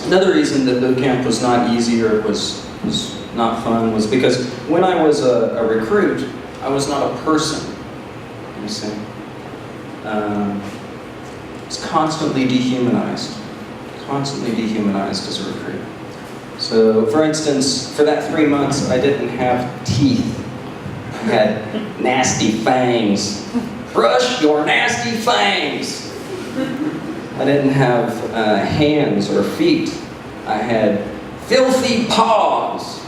Another reason that boot camp was not easy or was not fun was because when I was a recruit, I was not a person, you see. I was constantly dehumanized as a recruit. So, for instance, for that 3 months, I didn't have teeth. I had nasty fangs. Brush your nasty fangs! I didn't have hands or feet. I had filthy paws.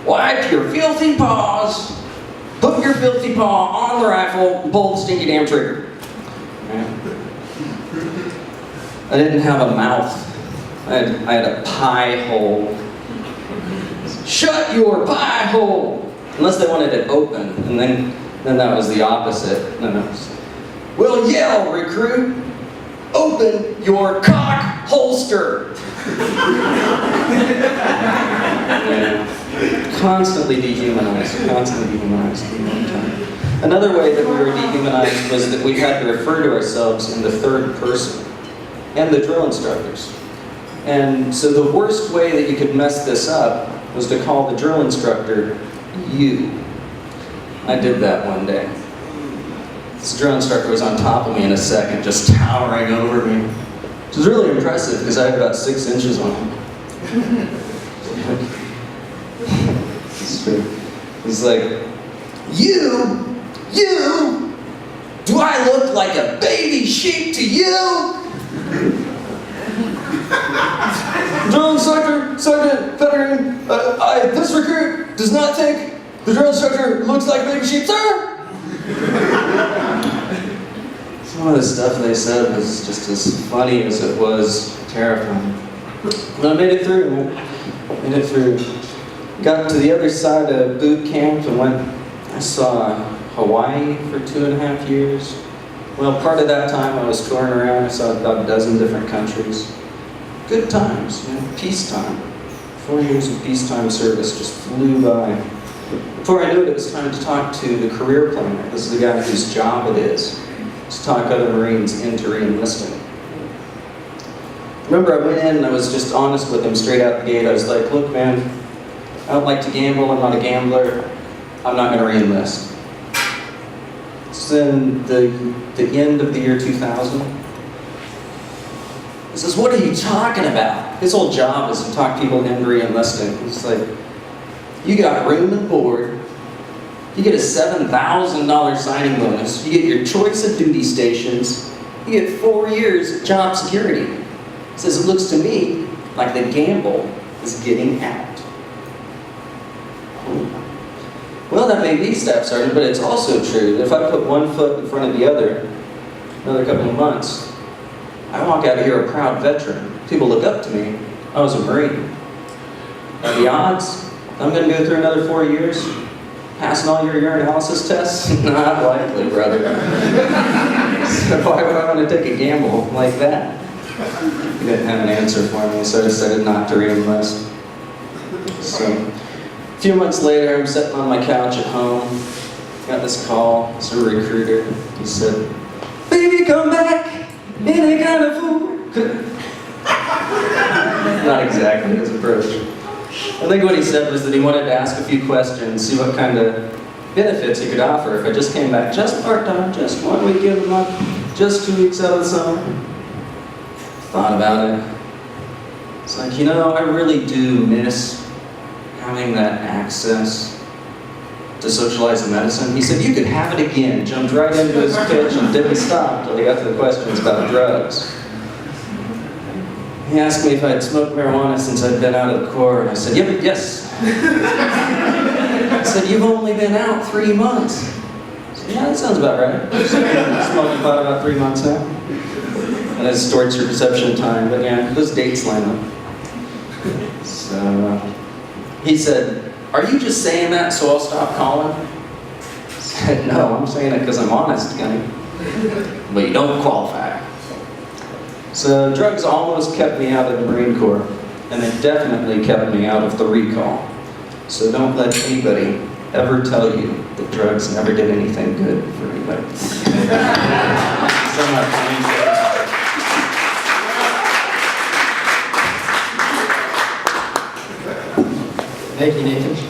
Wipe your filthy paws. Put your filthy paw on the rifle, pull the stinky damn trigger. I didn't have a mouth. I had a pie hole. Shut your pie hole! Unless they wanted it open, and then that was the opposite. No. We'll yell, recruit. Open your cock holster! Constantly dehumanized. Another way that we were dehumanized was that we had to refer to ourselves in the third person, and the drill instructors. And so the worst way that you could mess this up was to call the drill instructor you. I did that one day. This drill instructor was on top of me in a second, just towering over me. Which was really impressive because I had about 6 inches on him. It's true. He's like, you, do I look like a baby sheep to you? Drill instructor, Sergeant Veteran, this recruit does not think the drill instructor looks like baby sheep, sir! Some of the stuff they said was just as funny as it was terrifying. But I made it through, man. Made it through. Got to the other side of boot camp and I saw Hawaii for 2.5 years. Well, part of that time I was touring around. I saw about a dozen different countries. Good times, peacetime. 4 years of peacetime service just flew by. Before I knew it, it was time to talk to the career planner. This is the guy whose job it is to talk other Marines into re-enlisting. Remember, I went in and I was just honest with him straight out the gate. I was like, look, man, I don't like to gamble. I'm not a gambler. I'm not going to re-enlist. It's in the end of the year 2000. He says, what are you talking about? His whole job is to talk people into re-enlisting. He's like, you got room and board. You get a $7,000 signing bonus. You get your choice of duty stations. You get 4 years of job security. He says, it looks to me like the gamble is getting out. Well, that may be, Staff Sergeant, but it's also true that if I put one foot in front of the other, another couple of months, I walk out of here a proud veteran. People look up to me. I was a Marine. Are the odds I'm going to go through another 4 years, passing all your urinalysis tests? Not likely, brother. So why would I want to take a gamble like that? He didn't have an answer for me, so I decided not to re-enlist. So, a few months later, I'm sitting on my couch at home. Got this call. It's a recruiter. He said, "Baby, come back. It ain't kind of fool." Not exactly his approach. I think what he said was that he wanted to ask a few questions, see what kind of benefits he could offer if I just came back just part-time, just 1 weekend a month, just 2 weeks out of the summer. Thought about it. It's like, I really do miss having that access to socializing medicine. He said, you could have it again. Jumped right into his pitch and didn't stop until he got to the questions about drugs. He asked me if I'd smoked marijuana since I'd been out of the Corps, and I said, yes. He said, you've only been out 3 months. I said, yeah, that sounds about right. I've been smoking pot about 3 months now. And it distorts your perception of time, but yeah, those dates line up. So, he said, are you just saying that so I'll stop calling? I said, no, I'm saying it because I'm honest, Gunny. But you don't qualify. So drugs almost kept me out of the Marine Corps, and it definitely kept me out of the recall. So don't let anybody ever tell you that drugs never did anything good for anybody. Thank you so much. Thank you, Nathan.